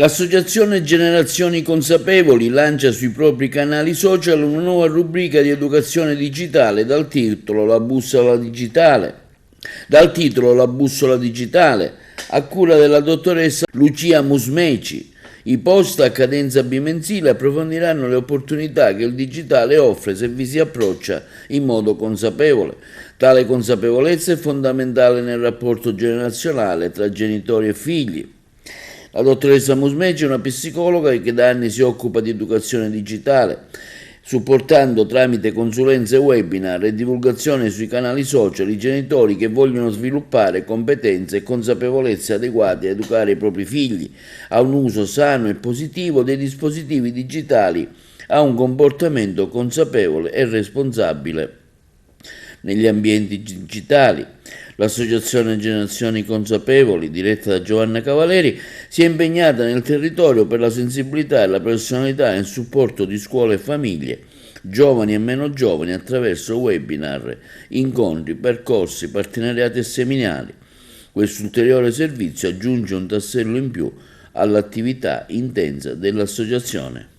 L'associazione Generazioni Consapevoli lancia sui propri canali social una nuova rubrica di educazione digitale dal titolo La bussola digitale, a cura della dottoressa Lucia Musmeci. I post a cadenza bimensile approfondiranno le opportunità che il digitale offre se vi si approccia in modo consapevole. Tale consapevolezza è fondamentale nel rapporto generazionale tra genitori e figli. La dottoressa Musmeci è una psicologa che da anni si occupa di educazione digitale, supportando tramite consulenze webinar e divulgazione sui canali social i genitori che vogliono sviluppare competenze e consapevolezze adeguate a educare i propri figli a un uso sano e positivo dei dispositivi digitali, a un comportamento consapevole e responsabile negli ambienti digitali. L'associazione Generazioni Consapevoli, diretta da Giovanna Cavaleri, si è impegnata nel territorio per la sensibilità e la personalità nel supporto di scuole e famiglie, giovani e meno giovani, attraverso webinar, incontri, percorsi, partenariati e seminari. Questo ulteriore servizio aggiunge un tassello in più all'attività intensa dell'associazione.